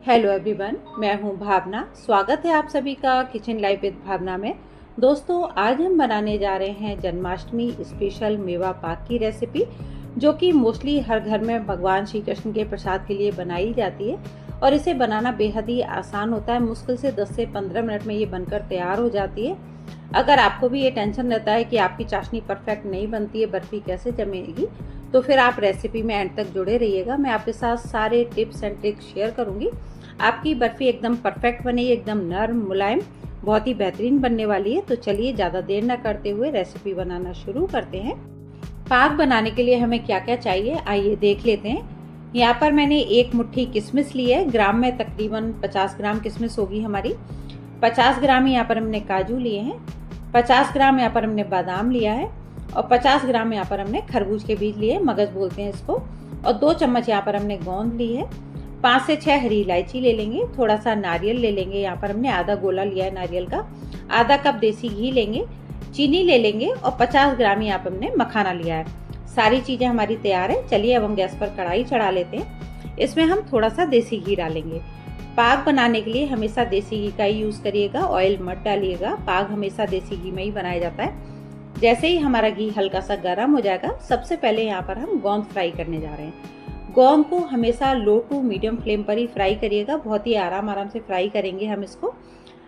Hello everyone, मैं हूं भावना। स्वागत है आप सभी का किचन लाइफ विद भावना में। दोस्तों, आज हम बनाने जा रहे हैं जन्माष्टमी स्पेशल मेवा पाक की रेसिपी, जो कि मोस्टली हर घर में भगवान श्री कृष्ण के प्रसाद के लिए बनाई जाती है। और इसे बनाना बेहद ही आसान होता है। मुश्किल से 10 से 15 मिनट में ये बनकर तैयार हो जाती है। अगर आपको भी ये टेंशन रहता है कि आपकी चाशनी परफेक्ट नहीं बनती है, बर्फी कैसे जमेगी, तो फिर आप रेसिपी में एंड तक जुड़े रहिएगा। मैं आपके साथ सारे टिप्स एंड ट्रिक्स शेयर करूंगी। आपकी बर्फी एकदम परफेक्ट बनेगी, एकदम नरम मुलायम, बहुत ही बेहतरीन बनने वाली है। तो चलिए ज़्यादा देर न करते हुए रेसिपी बनाना शुरू करते हैं। पाक बनाने के लिए हमें क्या क्या चाहिए, आइए देख लेते हैं। यहाँ पर मैंने एक मुट्ठी किशमिश ली है। ग्राम में तकरीबन 50 ग्राम किशमिश होगी हमारी। 50 ग्राम यहाँ पर हमने काजू लिए हैं। 50 ग्राम यहाँ पर हमने बादाम लिया है। और 50 ग्राम यहाँ पर हमने खरबूज के बीज लिए, मगज बोलते हैं इसको। और 2 चम्मच यहाँ पर हमने गोंद ली है। 5 से 6 हरी इलायची ले लेंगे। थोड़ा सा नारियल ले लेंगे। यहाँ पर हमने आधा गोला लिया है नारियल का। आधा कप देसी घी लेंगे। चीनी ले लेंगे और 50 ग्राम यहाँ पर हमने मखाना लिया है। सारी चीज़ें हमारी तैयार है। चलिए अब हम गैस पर कढ़ाई चढ़ा लेते हैं। इसमें हम थोड़ा सा देसी घी डालेंगे। पाक बनाने के लिए हमेशा देसी घी का ही यूज़ करिएगा, ऑयल मत डालिएगा। पाक हमेशा देसी घी में ही बनाया जाता है। जैसे ही हमारा घी हल्का सा गर्म हो जाएगा, सबसे पहले यहाँ पर हम गोंद फ्राई करने जा रहे हैं। गोंद को हमेशा लो टू मीडियम फ्लेम पर ही फ्राई करिएगा। बहुत ही आराम से फ्राई करेंगे हम इसको।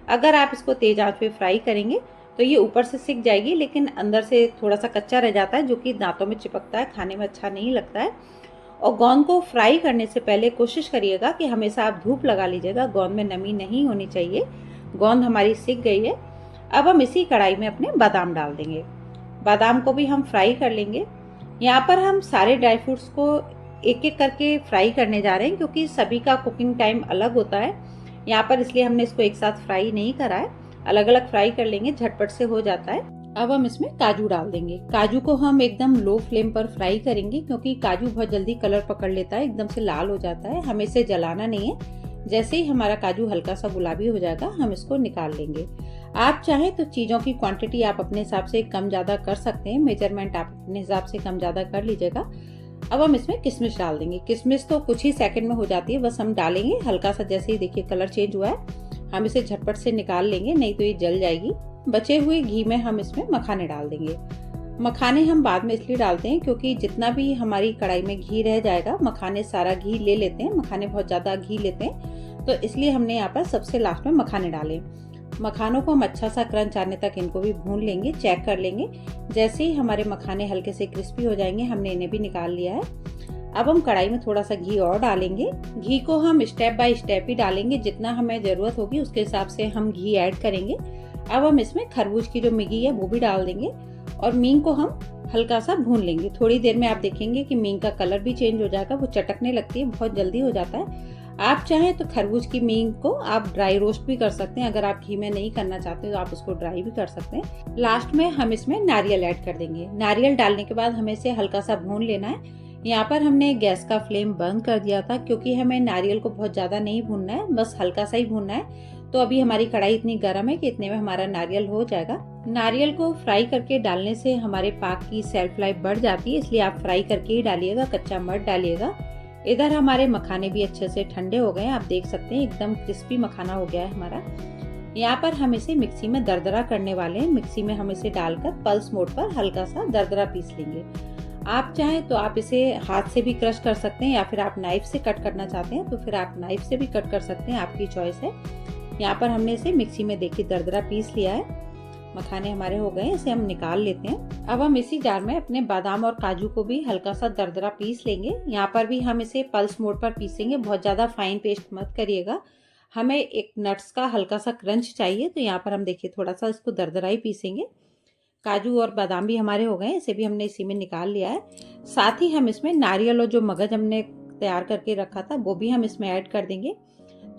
अगर आप इसको तेज आंच पे फ्राई करेंगे तो ये ऊपर से सिक जाएगी, लेकिन अंदर से थोड़ा सा कच्चा रह जाता है, जो कि दांतों में चिपकता है, खाने में अच्छा नहीं लगता है। और गोंद को फ्राई करने से पहले कोशिश करिएगा कि हमेशा आप धूप लगा लीजिएगा। गोंद में नमी नहीं होनी चाहिए। गोंद हमारी सिक गई है। अब हम इसी कढ़ाई में अपने बादाम डाल देंगे। बादाम को भी हम फ्राई कर लेंगे। यहाँ पर हम सारे ड्राई फ्रूट्स को एक एक करके फ्राई करने जा रहे हैं, क्योंकि सभी का कुकिंग टाइम अलग होता है यहाँ पर, इसलिए हमने इसको एक साथ फ्राई नहीं करा है। अलग अलग फ्राई कर लेंगे, झटपट से हो जाता है। अब हम इसमें काजू डाल देंगे। काजू को हम एकदम लो फ्लेम पर फ्राई करेंगे, क्योंकि काजू बहुत जल्दी कलर पकड़ लेता है, एकदम से लाल हो जाता है। हमें इसे जलाना नहीं है। जैसे ही हमारा काजू हल्का सा गुलाबी हो जाएगा, हम इसको निकाल लेंगे। आप चाहें तो चीज़ों की क्वांटिटी आप अपने हिसाब से कम ज़्यादा कर सकते हैं। मेजरमेंट आप अपने हिसाब से कम ज़्यादा कर लीजिएगा। अब हम इसमें किशमिश डाल देंगे। किशमिश तो कुछ ही सेकंड में हो जाती है, बस हम डालेंगे हल्का सा। जैसे ही देखिए कलर चेंज हुआ है, हम इसे झटपट से निकाल लेंगे, नहीं तो ये जल जाएगी। बचे हुए घी में हम इसमें मखाने डाल देंगे। मखाने हम बाद में इसलिए डालते हैं क्योंकि जितना भी हमारी कढ़ाई में घी रह जाएगा, मखाने सारा घी ले लेते हैं। मखाने बहुत ज़्यादा घी लेते हैं, तो इसलिए हमने यहाँ पर सबसे लास्ट में मखाने डाले। मखानों को हम अच्छा सा क्रंच आने तक इनको भी भून लेंगे, चेक कर लेंगे। जैसे ही हमारे मखाने हल्के से क्रिस्पी हो जाएंगे, हमने इन्हें भी निकाल लिया है। अब हम कढ़ाई में थोड़ा सा घी और डालेंगे। घी को हम स्टेप बाय स्टेप ही डालेंगे, जितना हमें ज़रूरत होगी उसके हिसाब से हम घी ऐड करेंगे। अब हम इसमें खरबूज की जो मिगी है वो भी डाल देंगे और मींग को हम हल्का सा भून लेंगे। थोड़ी देर में आप देखेंगे कि मींग का कलर भी चेंज हो जाएगा, वो चटकने लगती है, बहुत जल्दी हो जाता है। आप चाहें तो खरबूज की मींग को आप ड्राई रोस्ट भी कर सकते हैं। अगर आप घी में नहीं करना चाहते तो आप उसको ड्राई भी कर सकते हैं। लास्ट में हम इसमें नारियल ऐड कर देंगे। नारियल डालने के बाद हमें इसे हल्का सा भून लेना है। यहाँ पर हमने गैस का फ्लेम बंद कर दिया था, क्योंकि हमें नारियल को बहुत ज़्यादा नहीं भूनना है, बस हल्का सा ही भूनना है। तो अभी हमारी कढ़ाई इतनी गर्म है कि इतने में हमारा नारियल हो जाएगा। नारियल को फ्राई करके डालने से हमारे पाक की सेल्फ लाइफ बढ़ जाती है, इसलिए आप फ्राई करके ही डालिएगा, कच्चा मत डालिएगा। इधर हमारे मखाने भी अच्छे से ठंडे हो गए हैं। आप देख सकते हैं एकदम क्रिस्पी मखाना हो गया है हमारा। यहाँ पर हम इसे मिक्सी में दरदरा करने वाले हैं। मिक्सी में हम इसे डालकर पल्स मोड पर हल्का सा दरदरा पीस लेंगे। आप चाहें तो आप इसे हाथ से भी क्रश कर सकते हैं, या फिर आप नाइफ से कट करना चाहते हैं तो फिर आप नाइफ से भी कट कर सकते हैं, आपकी चॉइस है। यहाँ पर हमने इसे मिक्सी में देखिए दरदरा पीस लिया है। मखाने हमारे हो गए, इसे हम निकाल लेते हैं। अब हम इसी जार में अपने बादाम और काजू को भी हल्का सा दरदरा पीस लेंगे। यहाँ पर भी हम इसे पल्स मोड पर पीसेंगे, बहुत ज़्यादा फाइन पेस्ट मत करिएगा। हमें एक नट्स का हल्का सा क्रंच चाहिए, तो यहाँ पर हम देखिए थोड़ा सा इसको दरदरा ही पीसेंगे। काजू और बादाम भी हमारे हो गए, इसे भी हमने इसी में निकाल लिया है। साथ ही हम इसमें नारियल और जो मगज हमने तैयार करके रखा था वो भी हम इसमें ऐड कर देंगे।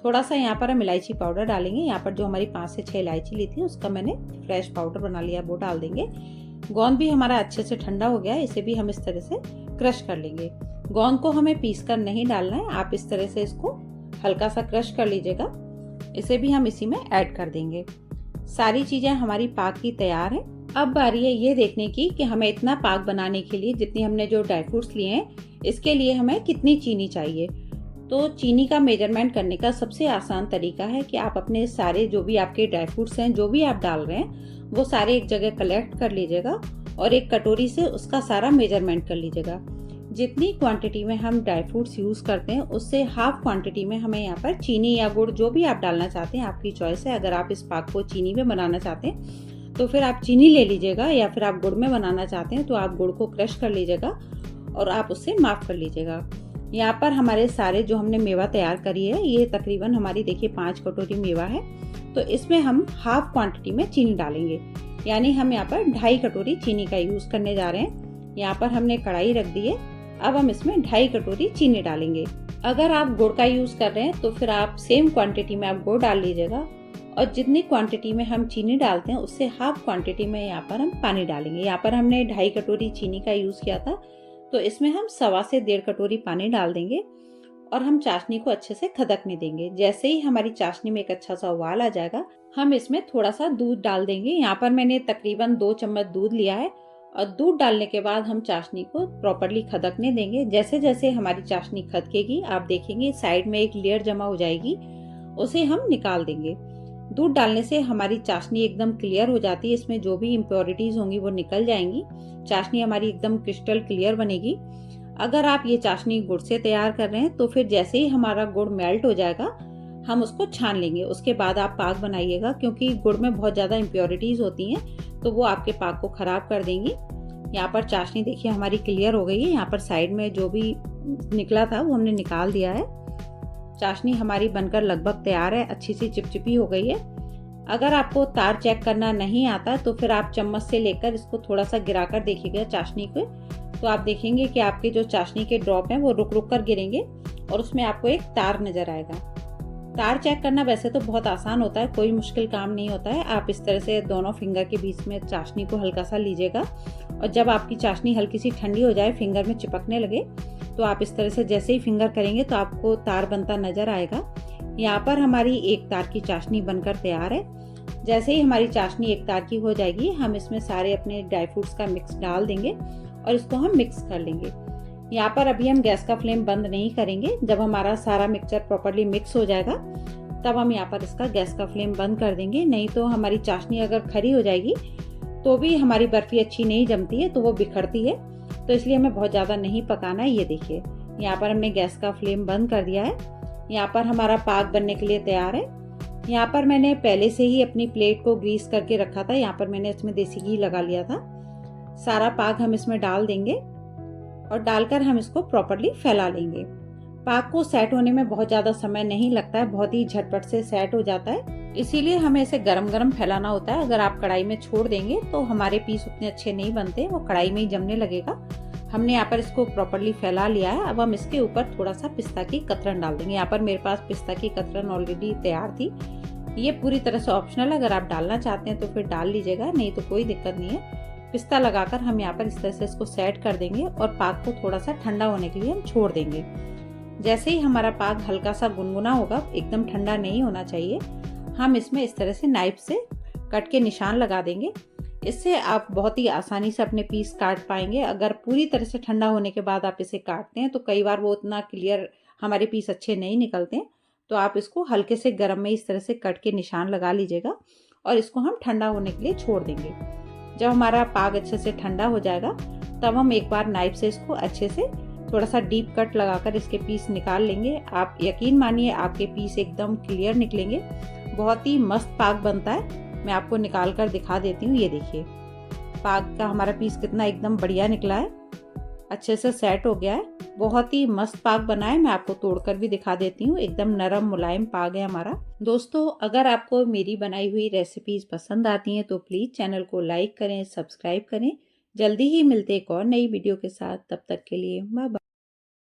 थोड़ा सा यहाँ पर हम इलायची पाउडर डालेंगे। यहाँ पर जो हमारी 5 से 6 इलायची ली थी उसका मैंने फ्रेश पाउडर बना लिया, वो डाल देंगे। गोंद भी हमारा अच्छे से ठंडा हो गया है, इसे भी हम इस तरह से क्रश कर लेंगे। गोंद को हमें पीस कर नहीं डालना है, आप इस तरह से इसको हल्का सा क्रश कर लीजिएगा। इसे भी हम इसी में ऐड कर देंगे। सारी चीज़ें हमारी पाक की तैयार है। अब बारी है ये देखने की कि हमें इतना पाक बनाने के लिए जितनी हमने जो ड्राई फ्रूट्स लिए हैं, इसके लिए हमें कितनी चीनी चाहिए। तो चीनी का मेजरमेंट करने का सबसे आसान तरीका है कि आप अपने सारे जो भी आपके ड्राई फ्रूट्स हैं, जो भी आप डाल रहे हैं, वो सारे एक जगह कलेक्ट कर लीजिएगा और एक कटोरी से उसका सारा मेजरमेंट कर लीजिएगा। जितनी क्वांटिटी में हम ड्राई फ्रूट्स यूज़ करते हैं उससे हाफ क्वांटिटी में हमें यहाँ पर चीनी या गुड़ जो भी आप डालना चाहते हैं, आपकी चॉइस है। अगर आप इस पाक को चीनी में बनाना चाहते हैं तो फिर आप चीनी ले लीजिएगा, या फिर आप गुड़ में बनाना चाहते हैं तो आप गुड़ को क्रश कर लीजिएगा और आप उससे माफ़ कर लीजिएगा। यहाँ पर हमारे सारे जो हमने मेवा तैयार करी है, ये तकरीबन हमारी देखिए 5 कटोरी मेवा है। तो इसमें हम हाफ क्वांटिटी में चीनी डालेंगे, यानी हम यहाँ पर 2.5 कटोरी चीनी का यूज़ करने जा रहे हैं। यहाँ पर हमने कढ़ाई रख दी है, अब हम इसमें 2.5 कटोरी चीनी डालेंगे। अगर आप गुड़ का यूज़ कर रहे हैं तो फिर आप सेम क्वांटिटी में आप गुड़ डाल लीजिएगा, और जितनी क्वांटिटी में हम चीनी डालते हैं उससे हाफ क्वांटिटी में यहाँ पर हम पानी डालेंगे। यहाँ पर हमने 2.5 कटोरी चीनी का यूज़ किया था, तो इसमें हम 1.25 से 1.5 कटोरी पानी डाल देंगे और हम चाशनी को अच्छे से खदकने देंगे। जैसे ही हमारी चाशनी में एक अच्छा सा उबाल आ जाएगा, हम इसमें थोड़ा सा दूध डाल देंगे। यहाँ पर मैंने तकरीबन 2 चम्मच दूध लिया है, और दूध डालने के बाद हम चाशनी को प्रॉपर्ली खदकने देंगे। जैसे जैसे हमारी चाशनी खदकेगी, आप देखेंगे साइड में एक लेयर जमा हो जाएगी, उसे हम निकाल देंगे। दूध डालने से हमारी चाशनी एकदम क्लियर हो जाती है, इसमें जो भी इम्प्योरिटीज होंगी वो निकल जाएंगी, चाशनी हमारी एकदम क्रिस्टल क्लियर बनेगी। अगर आप ये चाशनी गुड़ से तैयार कर रहे हैं तो फिर जैसे ही हमारा गुड़ मेल्ट हो जाएगा, हम उसको छान लेंगे। उसके बाद आप पाक बनाइएगा, क्योंकि गुड़ में बहुत ज़्यादा इम्प्योरिटीज होती हैं तो वो आपके पाक को ख़राब कर देंगी। यहाँ पर चाशनी देखिए हमारी क्लियर हो गई है। यहाँ पर साइड में जो भी निकला था वो हमने निकाल दिया है। चाशनी हमारी बनकर लगभग तैयार है, अच्छी सी चिपचिपी हो गई है। अगर आपको तार चेक करना नहीं आता तो फिर आप चम्मच से लेकर इसको थोड़ा सा गिराकर देखिएगा चाशनी को, तो आप देखेंगे कि आपके जो चाशनी के ड्रॉप हैं वो रुक रुक कर गिरेंगे और उसमें आपको एक तार नजर आएगा। तार चेक करना वैसे तो बहुत आसान होता है, कोई मुश्किल काम नहीं होता है। आप इस तरह से दोनों फिंगर के बीच में चाशनी को हल्का सा लीजिएगा, और जब आपकी चाशनी हल्की सी ठंडी हो जाए, फिंगर में चिपकने लगे, तो आप इस तरह से जैसे ही फिंगर करेंगे तो आपको तार बनता नजर आएगा। यहाँ पर हमारी एक तार की चाशनी बनकर तैयार है। जैसे ही हमारी चाशनी एक तार की हो जाएगी, हम इसमें सारे अपने ड्राई फ्रूट्स का मिक्स डाल देंगे और इसको हम मिक्स कर लेंगे। यहाँ पर अभी हम गैस का फ्लेम बंद नहीं करेंगे। जब हमारा सारा मिक्सचर प्रॉपर्ली मिक्स हो जाएगा तब हम यहाँ पर इसका गैस का फ्लेम बंद कर देंगे, नहीं तो हमारी चाशनी अगर खरी हो जाएगी तो भी हमारी बर्फी अच्छी नहीं जमती है, तो वो बिखरती है। तो इसलिए हमें बहुत ज़्यादा नहीं पकाना है। ये देखिए यहाँ पर हमने गैस का फ्लेम बंद कर दिया है। यहाँ पर हमारा पाक बनने के लिए तैयार है। यहाँ पर मैंने पहले से ही अपनी प्लेट को ग्रीस करके रखा था। यहाँ पर मैंने इसमें देसी घी लगा लिया था। सारा पाक हम इसमें डाल देंगे और डालकर हम इसको प्रॉपर्ली फैला लेंगे। पाक को सेट होने में बहुत ज़्यादा समय नहीं लगता है, बहुत ही झटपट से सेट हो जाता है, इसीलिए हमें इसे गरम गरम फैलाना होता है। अगर आप कढ़ाई में छोड़ देंगे तो हमारे पीस उतने अच्छे नहीं बनते, वो कढ़ाई में ही जमने लगेगा। हमने यहाँ पर इसको प्रॉपर्ली फैला लिया है। अब हम इसके ऊपर थोड़ा सा पिस्ता की कतरन डाल देंगे। यहाँ पर मेरे पास पिस्ता की कतरन ऑलरेडी तैयार थी। ये पूरी तरह से ऑप्शनल है, अगर आप डालना चाहते हैं तो फिर डाल लीजिएगा, नहीं तो कोई दिक्कत नहीं है। पिस्ता लगाकर हम यहाँ पर इस तरह से इसको सेट कर देंगे और पाक को थोड़ा सा ठंडा होने के लिए हम छोड़ देंगे। जैसे ही हमारा पाक हल्का सा गुनगुना होगा, एकदम ठंडा नहीं होना चाहिए, हम इसमें इस तरह से नाइफ से कट के निशान लगा देंगे। इससे आप बहुत ही आसानी से अपने पीस काट पाएंगे। अगर पूरी तरह से ठंडा होने के बाद आप इसे काटते हैं तो कई बार वो उतना क्लियर हमारे पीस अच्छे नहीं निकलते हैं, तो आप इसको हल्के से गर्म में इस तरह से कट के निशान लगा लीजिएगा और इसको हम ठंडा होने के लिए छोड़ देंगे। जब हमारा पाक अच्छे से ठंडा हो जाएगा तब हम एक बार नाइफ से इसको अच्छे से थोड़ा सा डीप कट लगाकर इसके पीस निकाल लेंगे। आप यकीन मानिए आपके पीस एकदम क्लियर निकलेंगे। बहुत ही मस्त पाक बनता है। मैं आपको निकाल कर दिखा देती हूँ। ये देखिए पाक का हमारा पीस कितना एकदम बढ़िया निकला है, अच्छे से सेट हो गया है। बहुत ही मस्त पाक बना है। मैं आपको तोड़कर भी दिखा देती हूँ। एकदम नरम मुलायम पाक है हमारा। दोस्तों, अगर आपको मेरी बनाई हुई रेसिपीज पसंद आती हैं तो प्लीज़ चैनल को लाइक करें, सब्सक्राइब करें। जल्दी ही मिलते एक और नई वीडियो के साथ। तब तक के लिए बाय बाय।